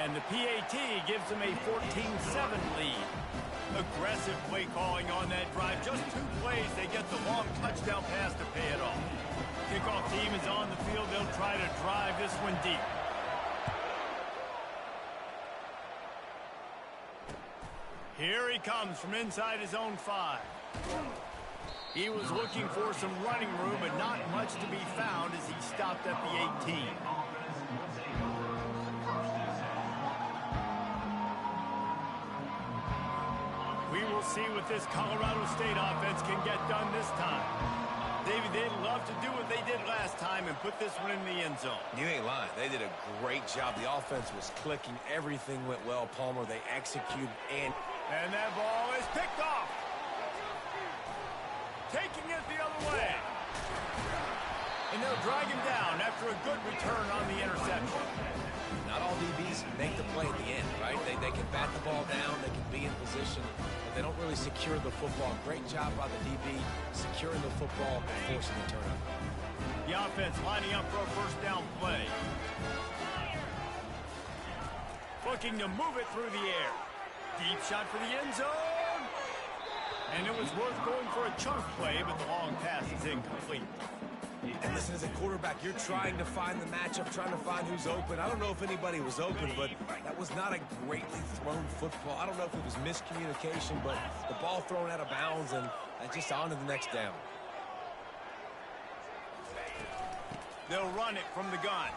And the PAT gives them a 14-7 lead. Aggressive play calling on that drive. Just 2 plays, they get the long touchdown pass to pay it off. Kickoff team is on the field. They'll try to drive this one deep. Here he comes from inside his own 5. He was looking for some running room, but not much to be found as he stopped at the 18. We will see what this Colorado State offense can get done this time. David, they'd love to do what they did last time and put this one in the end zone. You ain't lying. They did a great job. The offense was clicking. Everything went well, Palmer. They executed and... And that ball is picked off. Taking it the other way. And they'll drag him down after a good return on the interception. Not all DBs make the play at the end, right? They can bat the ball down. They can be in position. But they don't really secure the football. Great job by the DB securing the football and forcing the turnover. The offense lining up for a first down play. Looking to move it through the air. Deep shot for the end zone. And it was worth going for a chunk play, but the long pass is incomplete. And listen, as a quarterback, you're trying to find the matchup, trying to find who's open. I don't know if anybody was open, but that was not a greatly thrown football. I don't know if it was miscommunication, but the ball thrown out of bounds and just on to the next down. They'll run it from the gun.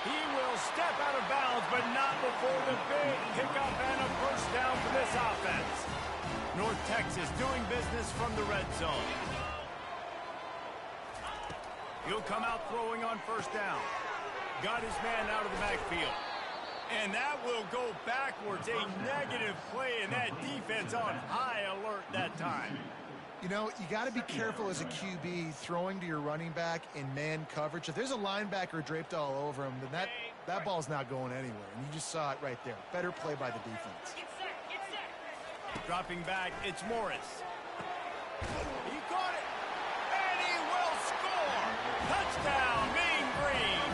He will step out of bounds, but not before the big pickup and a first down for this offense. North Texas doing business from the red zone. He'll come out throwing on first down. Got his man out of the backfield. And that will go backwards. A negative play, and that defense on high alert that time. You know, you got to be careful as a QB throwing to your running back in man coverage. If there's a linebacker draped all over him, then that ball's not going anywhere. And you just saw it right there. Better play by the defense. Dropping back, it's Morris. He caught it, and he will score! Touchdown, Mean Green!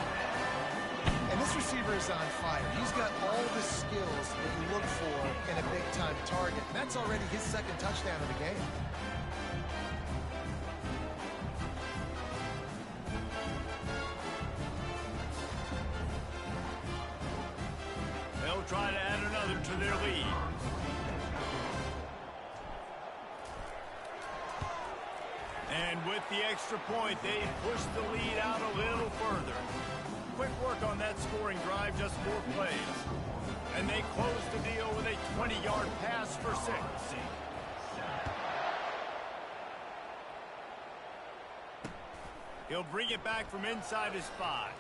And this receiver is on fire. He's got all the skills that you look for in a big-time target. And that's already his 2nd touchdown of the game. They'll try to add another to their lead. And with the extra point, they push the lead out a little further. Quick work on that scoring drive, just 4 plays. And they close the deal with a 20-yard pass for 6. He'll bring it back from inside his 5.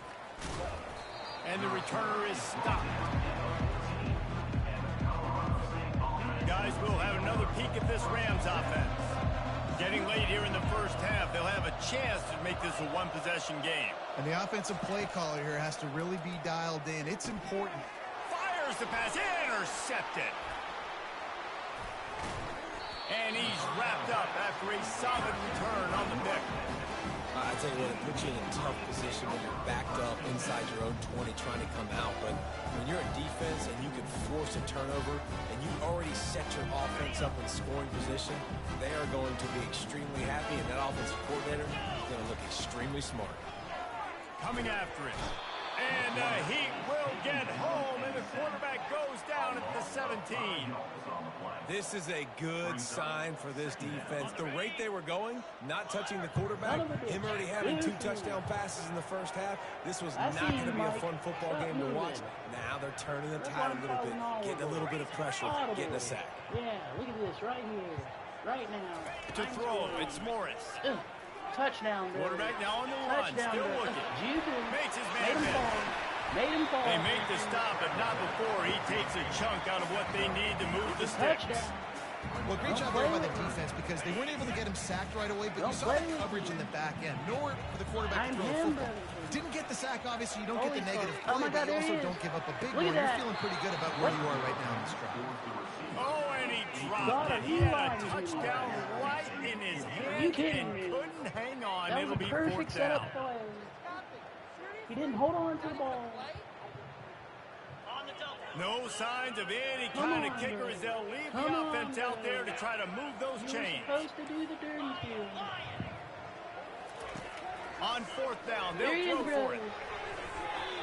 And the returner is stopped. Guys, we'll have another peek at this Rams offense. Getting late here in the first half, they'll have a chance to make this a one-possession game. And the offensive play caller here has to really be dialed in. It's important. Fires the pass, intercepted. And he's wrapped up after a solid return on the pick. I tell you what, it puts you in a tough position when you're backed up inside your own 20 trying to come out. But when you're a defense and you can force a turnover and you already set your offense up in scoring position, they are going to be extremely happy, and that offensive coordinator is going to look extremely smart. Coming after it. And he will get home, and the quarterback goes down at the 17. This is a good sign for this defense. The rate they were going, not touching the quarterback, him already having 2 touchdown passes in the first half, this was not going to be a fun football game to watch. Now they're turning the tide a little bit, getting a little bit of pressure, getting a sack. Yeah, look at this right here, right now. To throw, it's Morris. Touchdown, dude. Quarterback now on the run, still looking. Makes his man miss. Made him fall. They make the stop, but not before he takes a chunk out of what they need to move the sticks. Well, great job there by the defense because they weren't able to get him sacked right away, but you saw the coverage in the back end. Nowhere for the quarterback to throw the football. Didn't get the sack, obviously. You don't get the negative play, but you also don't give up a big one. You're feeling pretty good about where you are right now in this drive. Oh, and he dropped it. He had a touchdown right in his hand and couldn't hang on. It'll be 4th down. He didn't hold on to the ball. No signs of any kind of kicker as they'll leave the offense out there to try to move those chains. You're supposed to do the dirty field. On 4th down, they'll throw for it.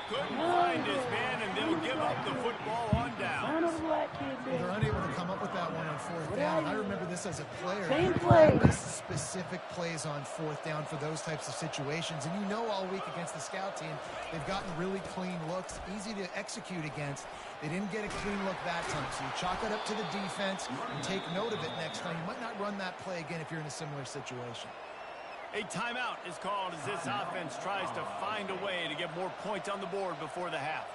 Couldn't find his man, and they'll give up the football on down. They're unable to come up with that one on 4th down. I remember this as a player. Same play. Specific plays on 4th down for those types of situations. And you know all week against the scout team, they've gotten really clean looks, easy to execute against. They didn't get a clean look that time. So you chalk it up to the defense and take note of it next time. You might not run that play again if you're in a similar situation. A timeout is called as this offense tries to find a way to get more points on the board before the half.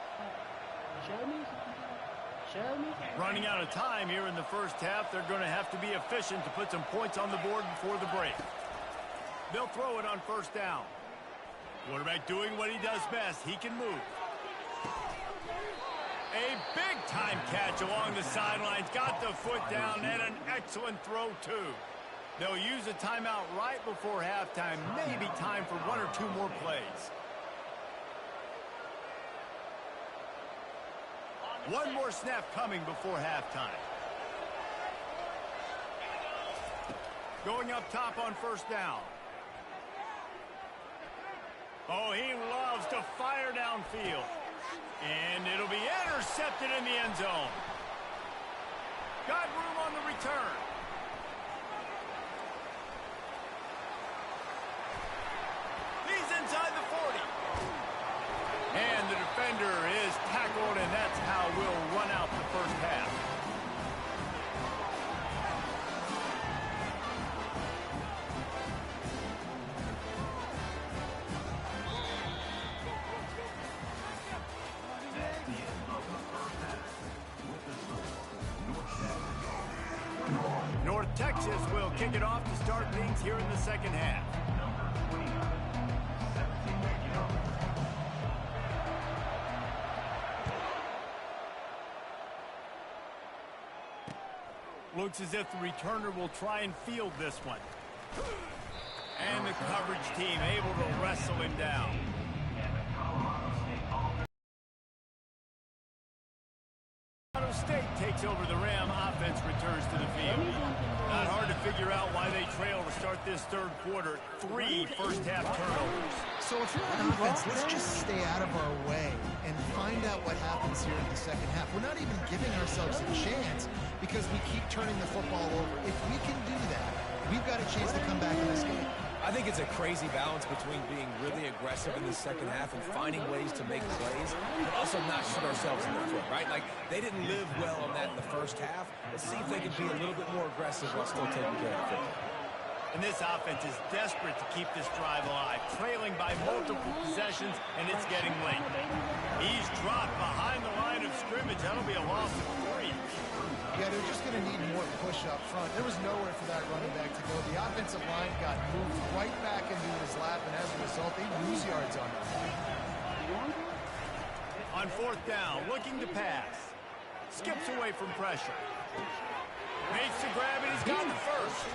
Show me. Show me. Running out of time here in the first half, they're going to have to be efficient to put some points on the board before the break. They'll throw it on 1st down. Quarterback doing what he does best. He can move. A big-time catch along the sidelines. Got the foot down and an excellent throw, too. They'll use a timeout right before halftime. Maybe time for 1 or 2 more plays. One more snap coming before halftime. Going up top on 1st down. Oh, he loves to fire downfield. And it'll be intercepted in the end zone. Got room on the return. He's inside the 40. And the defender is tackled, and that's how we'll run out the first half. North Texas will kick it off to start things here in the second half. Looks as if the returner will try and field this one. And the coverage team able to wrestle him down. Colorado State takes over the Ram. Offense returns to the field. Not hard to figure out why they trail to start this third quarter. 3 first-half turnovers. So if you're on offense, let's just stay out of our way and find out what happens here in the second half. We're not even giving ourselves a chance because we keep turning the football over. If we can do that, we've got a chance to come back in this game. I think it's a crazy balance between being really aggressive in the second half and finding ways to make plays, but also not shoot ourselves in the foot, right? Like, they didn't live well on that in the first half. Let's see if they can be a little bit more aggressive while still taking care of the football. And this offense is desperate to keep this drive alive, trailing by multiple possessions, and it's getting late. He's dropped behind the line of scrimmage. That'll be a loss of 3. Yeah, they're just going to need more push up front. There was nowhere for that running back to go. The offensive line got moved right back into his lap, and as a result, they lose yards on that. On 4th down, looking to pass. Skips away from pressure. Makes the grab, and he's got the first.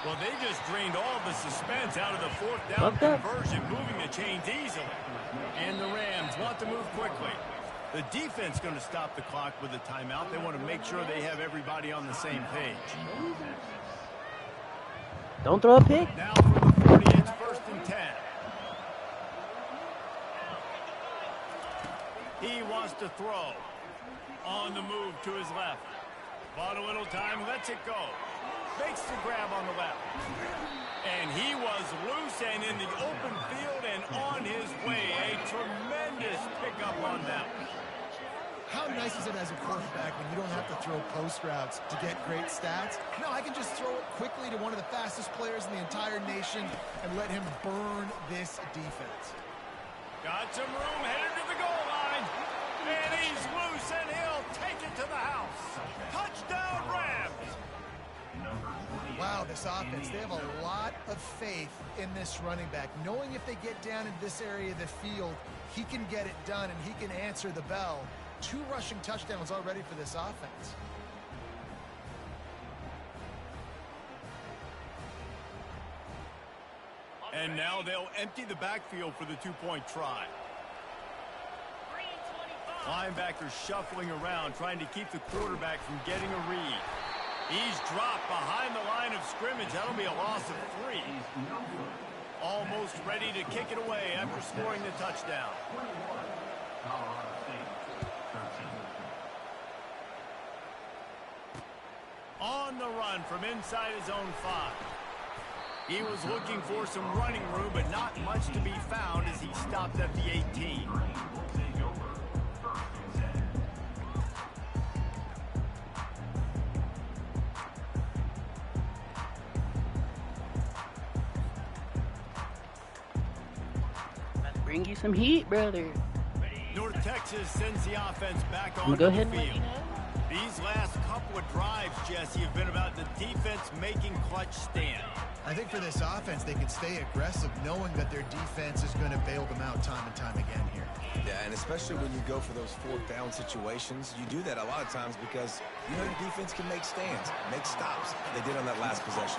Well, they just drained all the suspense out of the 4th down conversion, moving the chains easily. And the Rams want to move quickly. The defense going to stop the clock with a timeout. They want to make sure they have everybody on the same page. Don't throw a pick. Now from the 40, it's 1st and 10. He wants to throw. On the move to his left. Bought a little time, lets it go. Makes the grab on the left. And he was loose and in the open field and on his way. A tremendous pickup on that one. How nice is it as a quarterback when you don't have to throw post routes to get great stats? No, I can just throw it quickly to one of the fastest players in the entire nation and let him burn this defense. Got some room, headed to the goal line. And he's loose and he'll take it to the house. Touchdown, Rams. Wow, this offense, they have a lot of faith in this running back. Knowing if they get down into this area of the field, he can get it done and he can answer the bell. 2 rushing touchdowns already for this offense. And now they'll empty the backfield for the two-point try. Linebackers shuffling around, trying to keep the quarterback from getting a read. He's dropped behind the line of scrimmage. That'll be a loss of 3. Almost ready to kick it away after scoring the touchdown. On the run from inside his own 5. He was looking for some running room, but not much to be found as he stopped at the 18. Bring you some heat, brother. North Texas sends the offense back on Go the ahead and field. let you know. These last couple of drives, Jesse, have been about the defense making clutch stand. I think for this offense, they can stay aggressive knowing that their defense is going to bail them out time and time again here. Yeah, and especially when you go for those fourth down situations, you do that a lot of times because you know the defense can make stands, make stops. They did on that last possession.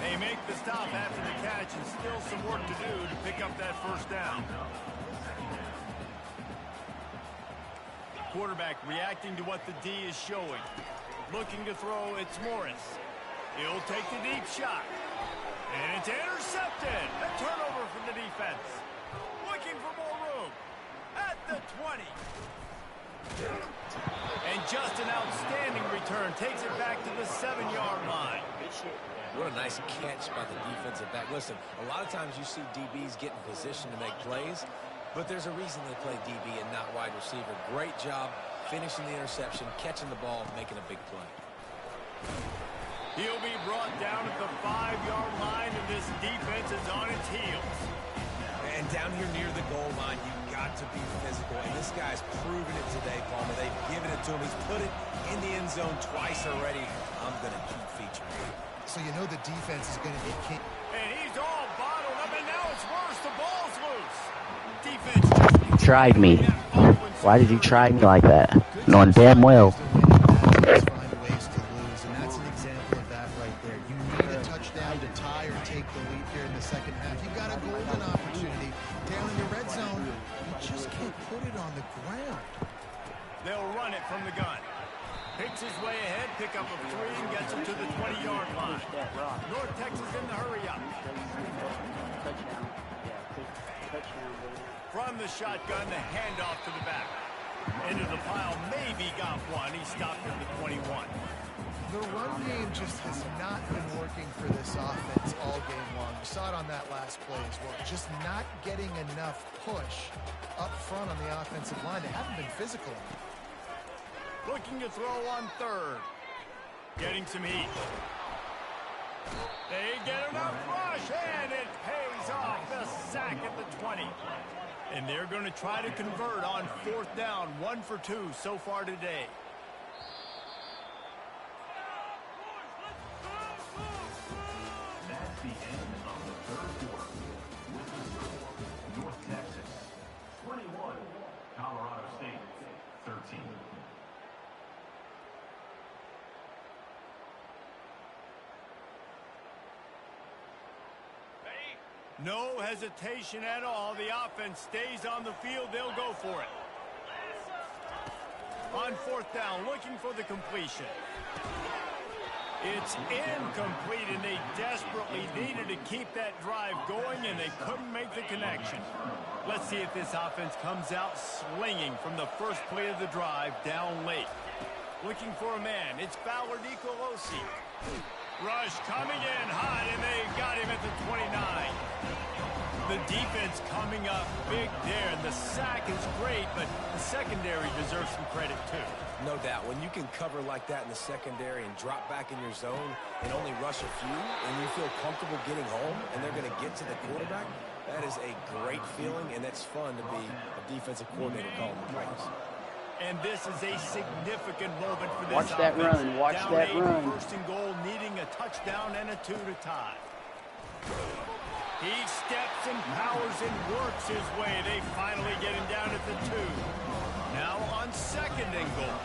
They make the stop after the catch and still some work to do to pick up that first down. Quarterback reacting to what the D is showing. Looking to throw, it's Morris. He'll take the deep shot. And it's intercepted. A turnover from the defense. Looking for more room. At the 20. And just an outstanding return. Takes it back to the 7-yard line. What a nice catch by the defensive back. Listen, a lot of times you see DBs get in position to make plays, but there's a reason they play DB and not wide receiver. Great job finishing the interception, catching the ball, making a big play. He'll be brought down at the 5-yard line, and this defense is on its heels. And down here near the goal line, you've got to be physical. And this guy's proven it today, Palmer. They've given it to him. He's put it in the end zone twice already. I'm going to keep featuring him. So you know the defense is going to be king. And he's all bottled up, and now it's worse. The ball's loose. Defense just Tried me. Why did you try me like that? Knowing damn well. Find ways to lose, and that's an example of that right there. You need a touchdown to tie or take the lead here in the second half. You've got a golden opportunity down in the red zone. You just can't put it on the ground. They'll run it from the gun. Picks his way ahead, pick up a 3, and gets him to the 20-yard line. North Texas in the hurry up. Touchdown. Yeah, touchdown, baby. From the shotgun, the handoff to the back. Into the pile, maybe got one. He stopped at the 21. The run game just has not been working for this offense all game long. We saw it on that last play as well. Just not getting enough push up front on the offensive line. They haven't been physical enough. Looking to throw on 3rd. Getting some heat. They get enough rush, and it pays off. The sack at the 20. And they're going to try to convert on 4th down. 1 for 2 so far today. That's the end of the 3rd quarter. With the score, North Texas 21, Colorado State 13. No hesitation at all. The offense stays on the field. They'll go for it. On 4th down, looking for the completion. It's incomplete, and they desperately needed to keep that drive going, and they couldn't make the connection. Let's see if this offense comes out slinging from the first play of the drive down late. Looking for a man. It's Fowler Nicolosi. Rush coming in hot, and they got him at the 29. The defense coming up big there, and the sack is great, but the secondary deserves some credit too. No doubt. When you can cover like that in the secondary and drop back in your zone and only rush a few, and you feel comfortable getting home, and they're going to get to the quarterback, that is a great feeling, and that's fun to be a defensive coordinator calling the plays. And this is a significant moment for this Watch that offense. run. Watch Down that 8, run. 1st and goal, needing a touchdown and a 2 to tie. He steps and powers and works his way. They finally get him down at the 2. Now on 2nd and goal.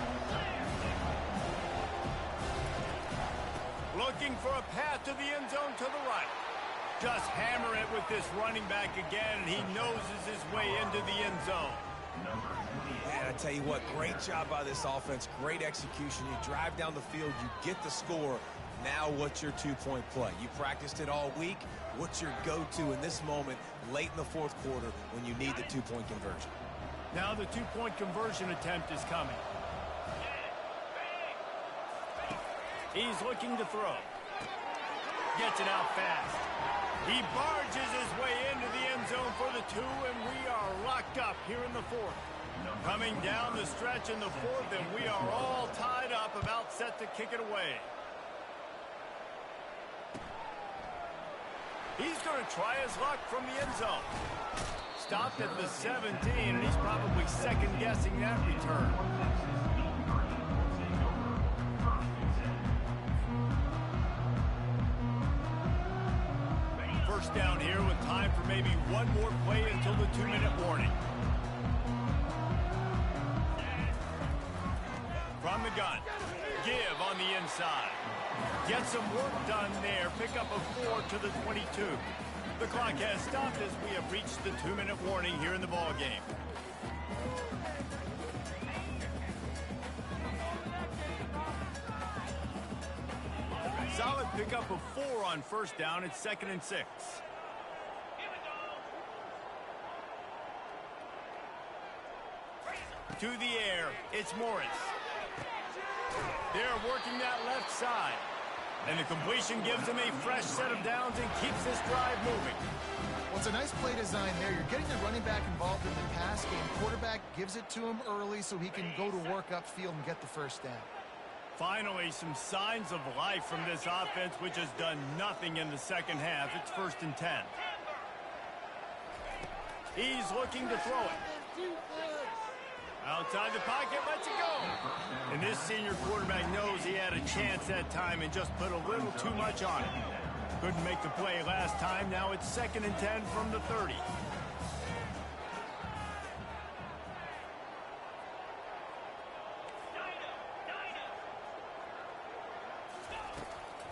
Looking for a path to the end zone to the right. Just hammer it with this running back again, and he noses his way into the end zone. Man, I tell you what, great job by this offense, great execution. You drive down the field, you get the score. Now what's your two-point play? You practiced it all week. What's your go-to in this moment late in the fourth quarter when you need the two-point conversion? Now the two-point conversion attempt is coming. He's looking to throw. Gets it out fast. He barges his way into the end zone for the two, and we are locked up here in the fourth. Coming down the stretch in the fourth, and we are all tied up, about set to kick it away. He's going to try his luck from the end zone. Stopped at the 17, and he's probably second-guessing that return. First down here with time for maybe one more play until the 2-minute warning. From the gun, give on the inside. Get some work done there. Pick up a 4 to the 22. The clock has stopped as we have reached the 2-minute warning here in the ballgame. Solid pickup of 4 on first down. It's 2nd and 6. To the air, it's Morris. They're working that left side. And the completion gives him a fresh set of downs and keeps this drive moving. Well, it's a nice play design there. You're getting the running back involved in the pass game. Quarterback gives it to him early so he can go to work upfield and get the first down. Finally, some signs of life from this offense, which has done nothing in the second half. It's 1st and 10. He's looking to throw it. Outside the pocket, lets it go. And this senior quarterback knows he had a chance that time and just put a little too much on it. Couldn't make the play last time. Now it's 2nd and 10 from the 30.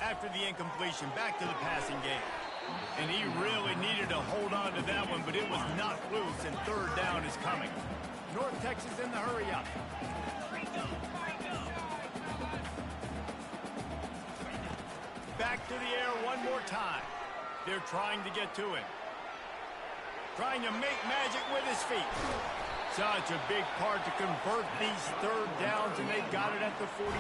After the incompletion, back to the passing game. And he really needed to hold on to that one, but it was knocked loose, and 3rd down is coming. North Texas in the hurry up. Back to the air one more time. They're trying to get to him. Trying to make magic with his feet. Such a big part to convert these 3rd downs, and they got it at the 42.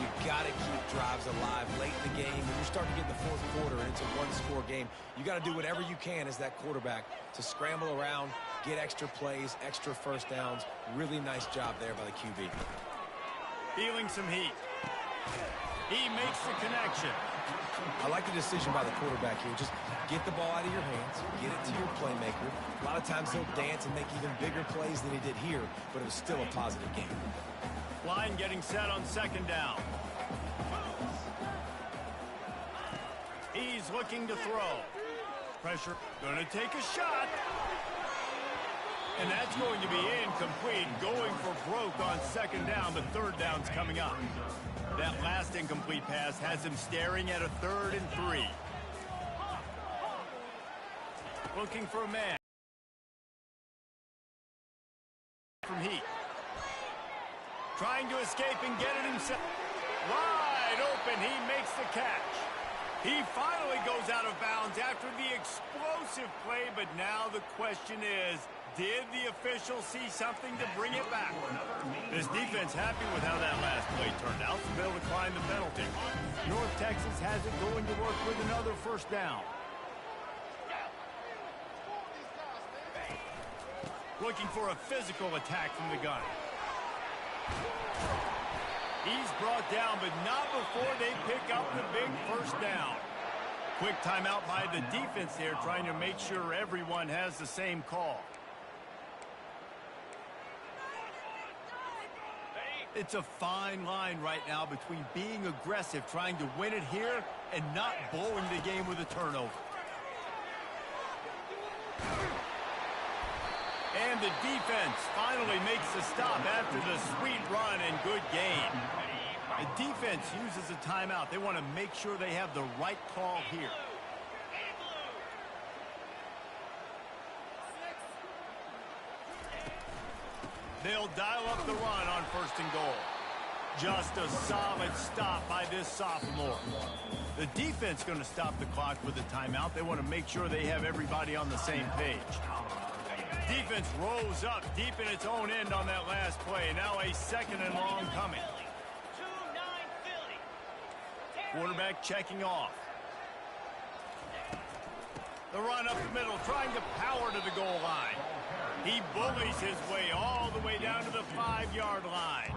You got to keep drives alive late in the game. When you're starting to get in the fourth quarter and it's a one-score game, you got to do whatever you can as that quarterback to scramble around, get extra plays, extra first downs. Really nice job there by the QB. Feeling some heat. He makes the connection. I like the decision by the quarterback here. Just get the ball out of your hands, get it to your playmaker. A lot of times he'll dance and make even bigger plays than he did here, but it was still a positive game. Line getting set on 2nd down. He's looking to throw. Pressure, going to take a shot. And that's going to be incomplete, going for broke on 2nd down, but 3rd down's coming up. That last incomplete pass has him staring at a 3rd and 3. Looking for a man. From Heat. Trying to escape and get it himself. Wide open, he makes the catch. He finally goes out of bounds after the explosive play, but now the question is, did the official see something to bring it back? This defense happy with how that last play turned out, so they'll decline the penalty. North Texas has it going to work with another 1st down. Looking for a physical attack from the gun. He's brought down, but not before they pick up the big 1st down. Quick timeout by the defense there, trying to make sure everyone has the same call. It's a fine line right now between being aggressive, trying to win it here, and not blowing the game with a turnover. And the defense finally makes the stop after the sweet run and good gain. The defense uses a timeout. They want to make sure they have the right call here. They'll dial up the run on 1st and goal. Just a solid stop by this sophomore. The defense going to stop the clock with a timeout. They want to make sure they have everybody on the same page. Defense rolls up deep in its own end on that last play. Now a 2nd and long coming. Quarterback checking off. The run up the middle, trying to power to the goal line. He bullies his way all the way down to the 5-yard line.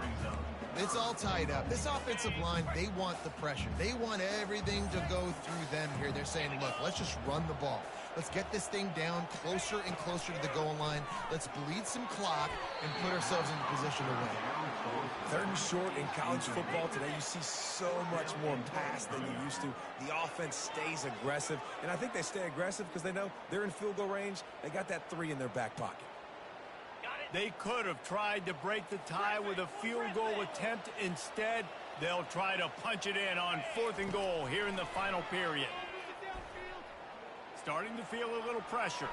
It's all tied up. This offensive line, they want the pressure. They want everything to go through them here. They're saying, look, let's just run the ball. Let's get this thing down closer and closer to the goal line. Let's bleed some clock and put ourselves into position to win. 3rd and short in college football today, you see so much more pass than you used to. The offense stays aggressive, and I think they stay aggressive because they know they're in field goal range. They got that 3 in their back pocket. They could have tried to break the tie with a field goal attempt. Instead, they'll try to punch it in on 4th and goal here in the final period. Starting to feel a little pressure.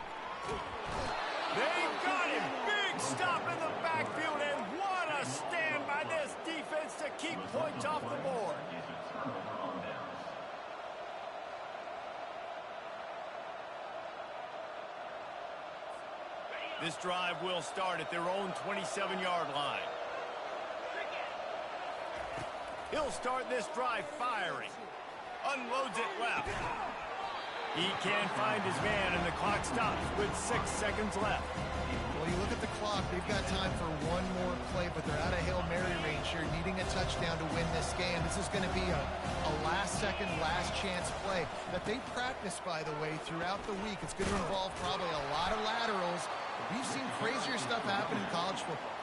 They got him! Big stop in the backfield, and what a stand by this defense to keep points off the board. This drive will start at their own 27-yard line. He'll start this drive firing. Unloads it left. He can't find his man, and the clock stops with 6 seconds left. Well, you look at the clock, they've got time for one more play, but they're out of Hail Mary range here, needing a touchdown to win this game. This is going to be a last-second, last-chance play that they practice, by the way, throughout the week. It's going to involve probably a lot of laterals. We've seen crazier stuff happen in college football.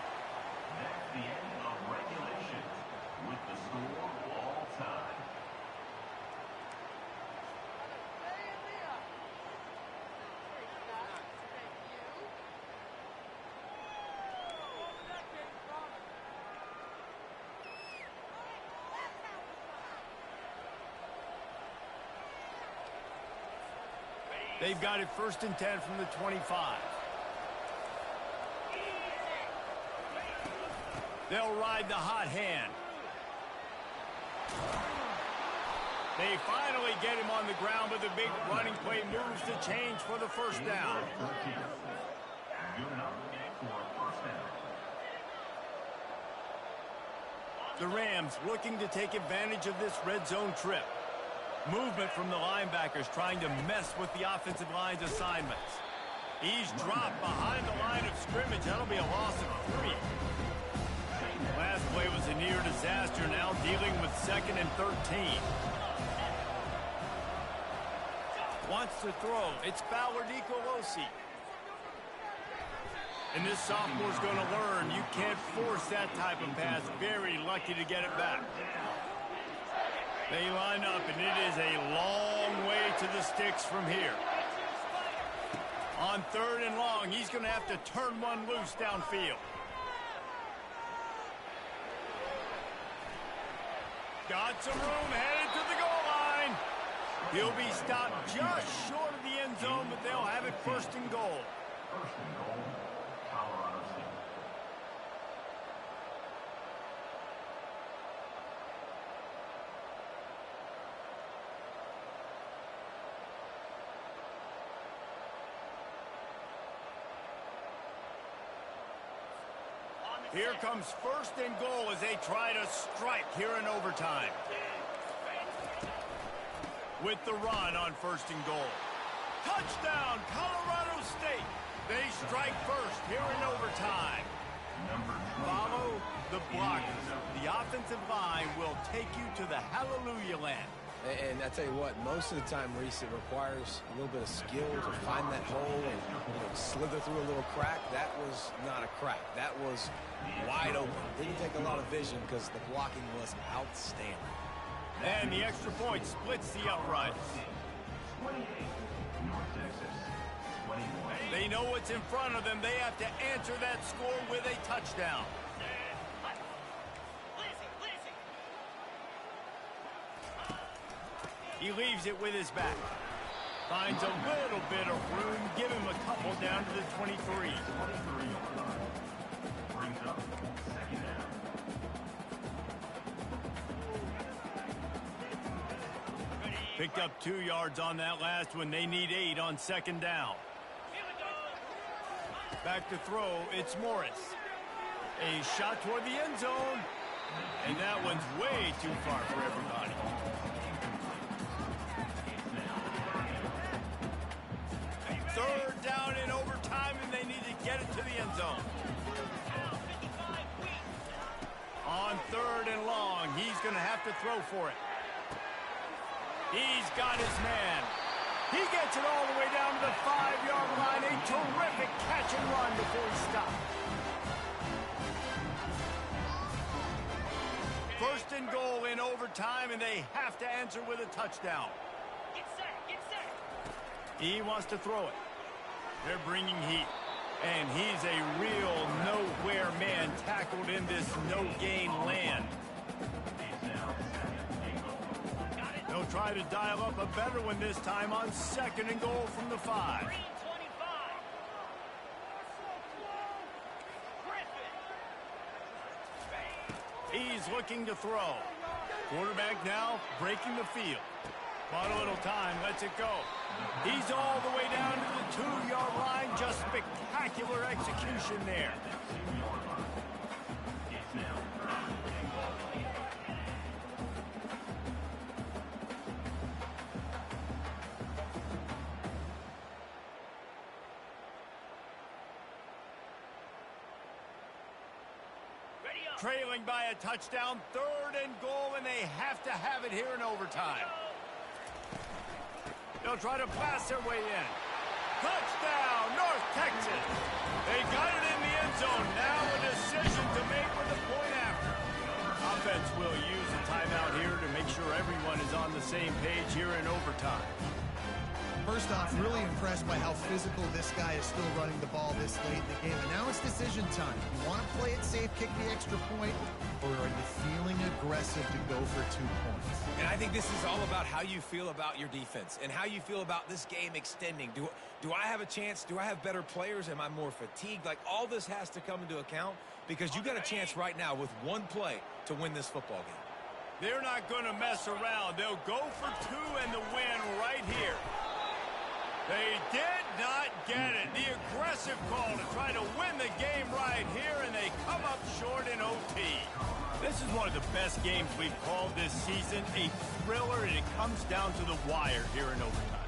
That's the end of regulation with the score all time. They've got it 1st and 10 from the 25. They'll ride the hot hand. They finally get him on the ground, but the big running play moves to change for the 1st down. Good enough for a 1st down. The Rams looking to take advantage of this red zone trip. Movement from the linebackers trying to mess with the offensive line's assignments. He's dropped behind the line of scrimmage. That'll be a loss of 3. Last play was a near disaster, now dealing with 2nd and 13. Wants to throw. It's Fowler Nicolosi. And this sophomore's going to learn you can't force that type of pass. Very lucky to get it back. They line up, and it is a long way to the sticks from here. On 3rd and long, he's going to have to turn one loose downfield. Got some room, headed to the goal line. He'll be stopped just short of the end zone, but they'll have it 1st and goal. 1st and goal, Colorado State. Here comes 1st and goal as they try to strike here in overtime. With the run on 1st and goal. Touchdown, Colorado State. They strike first here in overtime. Follow the blockers. The offensive line will take you to the hallelujah land. And I tell you what, most of the time, Reese, it requires a little bit of skill to find that hole and slither through a little crack. That was not a crack. That was wide open. Didn't take a lot of vision because the blocking was outstanding. And the extra point splits the uprights. 28, North Texas. 21. They know what's in front of them. They have to answer that score with a touchdown. He leaves it with his back. Finds a little bit of room. Give him a couple down to the 23. 23 brings up. Second down. Picked up 2 yards on that last one. They need 8 on second down. Back to throw, it's Morris. A shot toward the end zone. And that one's way too far for everybody. Third down in overtime, and they need to get it to the end zone. On third and long, he's going to have to throw for it. He's got his man. He gets it all the way down to the 5-yard line. A terrific catch and run before he stopped. First and goal in overtime, and they have to answer with a touchdown. Get set, get set. He wants to throw it. They're bringing heat. And he's a real nowhere man tackled in this no-gain land. They'll try to dial up a better one this time on second and goal from the 5. He's looking to throw. Quarterback now breaking the field. Bought a little time, lets it go. He's all the way down to the 2-yard line. Just spectacular execution there. Trailing by a touchdown, third and goal, and they have to have it here in overtime. They'll try to pass their way in. Touchdown, North Texas. They got it in the end zone. Now a decision to make with a point after. Offense will use a timeout here to make sure everyone is on the same page here in overtime. First off, really impressed by how physical this guy is still running the ball this late in the game. And now it's decision time. You want to play it safe, kick the extra point, or are you feeling aggressive to go for 2 points? And I think this is all about how you feel about your defense and how you feel about this game extending. Do I have a chance? Do I have better players? Am I more fatigued? Like, all this has to come into account because you got a chance right now with one play to win this football game. They're not going to mess around. They'll go for 2 and the win right here. They did not get it. The aggressive call to try to win the game right here, and they come up short in OT. This is one of the best games we've called this season. A thriller, and it comes down to the wire here in overtime.